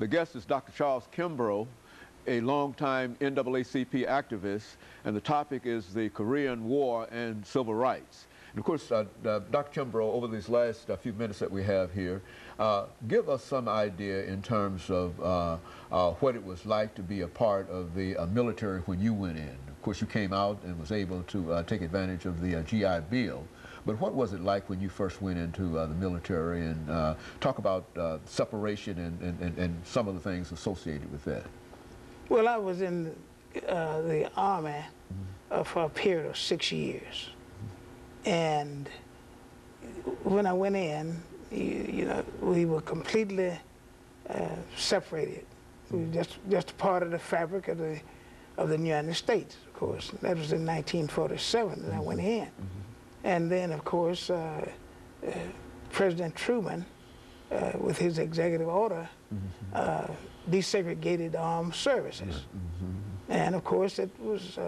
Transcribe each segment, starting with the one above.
The guest is Dr. Charles Kimbrough, a longtime NAACP activist, and the topic is the Korean War and civil rights. And of course, Dr. Kimbrough, over these last few minutes that we have here, give us some idea in terms of what it was like to be a part of the military when you went in. Of course, you came out and was able to take advantage of the GI Bill. But what was it like when you first went into the military, and talk about separation and some of the things associated with that? Well, I was in the Army for a period of 6 years. And when I went in, you know, we were completely separated. We were just a part of the fabric of the United States, of course. That was in 1947 that I went in. And then, of course, President Truman, with his executive order, desegregated armed services. And, of course, it was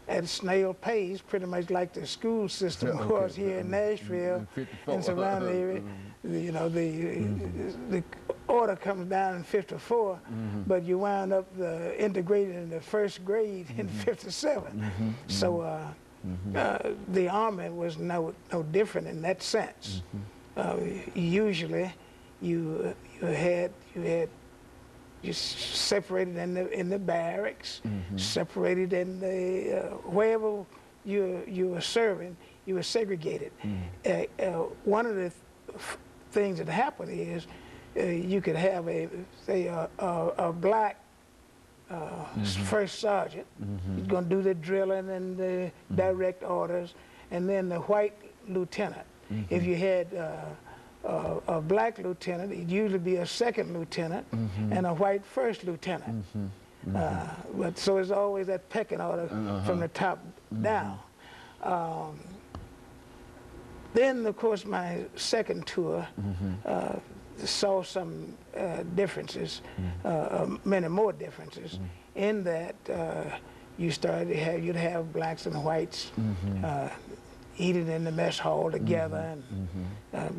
at a snail pace, pretty much like the school system was here in Nashville and surrounding area. You know, the order comes down in 54, but you wound up integrated in the first grade in 57. So the Army was no different in that sense. Usually, you separated in the barracks, separated in the wherever you were serving, you were segregated. One of the things that happened is you could have a black first sergeant. He's going to do the drilling and the direct orders, and then the white lieutenant. If you had a black lieutenant, it'd usually be a second lieutenant and a white first lieutenant. But so it's always that pecking order from the top down. Then, of course, my second tour saw some differences, many more differences, in that you started to have, you'd have blacks and whites eating in the mess hall together, and,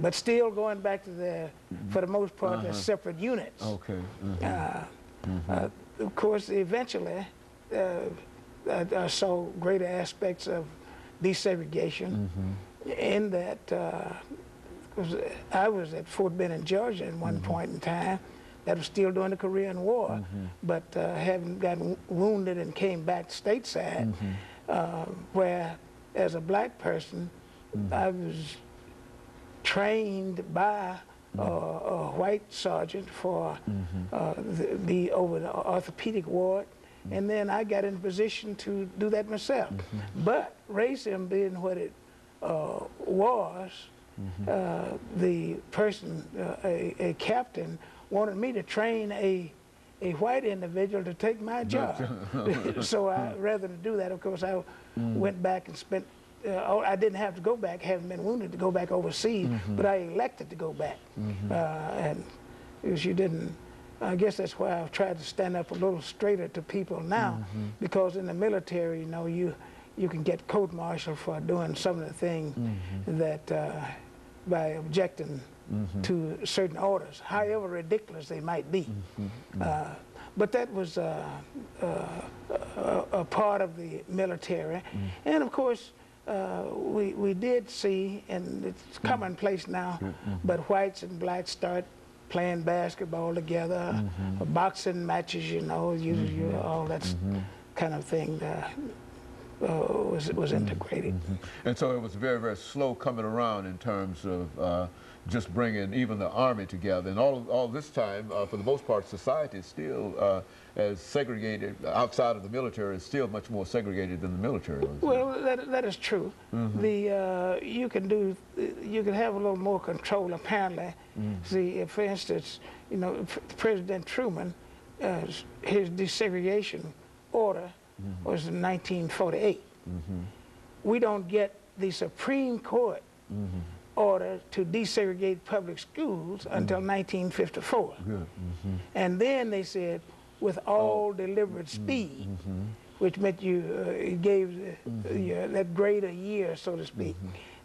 but still going back to their, for the most part, their separate units. Okay. Of course, eventually, I saw greater aspects of desegregation in that I was at Fort Benning, Georgia at one point in time. That was still during the Korean War, but having gotten wounded and came back stateside, where as a black person, I was trained by a white sergeant for be over the orthopedic ward, and then I got in position to do that myself. But racism being what it was, the person, a captain, wanted me to train a white individual to take my job. So rather than do that, of course, I went back and spent, I didn't have to go back, having been wounded, to go back overseas, but I elected to go back. And because you didn't, I guess that's why I've tried to stand up a little straighter to people now, because in the military, you know, you can get court-martialed for doing some of the things that, by objecting to certain orders, however ridiculous they might be. But that was a part of the military. And of course, we did see, and it's commonplace now, but whites and blacks start playing basketball together, boxing matches, you know, all that kind of thing was integrated. And so it was very, very slow coming around in terms of just bringing even the Army together. And all this time, for the most part, society is still as segregated outside of the military, is still much more segregated than the military was. Well, that is true. You can have a little more control, apparently. See, for instance, you know, President Truman, his desegregation order was in 1948. We don't get the Supreme Court order to desegregate public schools until 1954. And then they said, with all deliberate speed, which meant you it gave that grade a year, so to speak,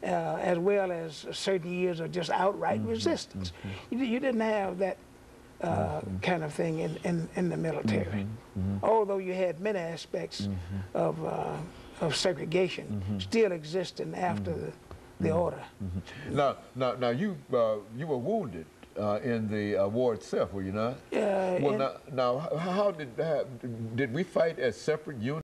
as well as certain years of just outright resistance. You didn't have that kind of thing in the military. Although you had many aspects of segregation still existing after the order. Now you were wounded in the war itself, were you not? Well, now how did we fight as separate units?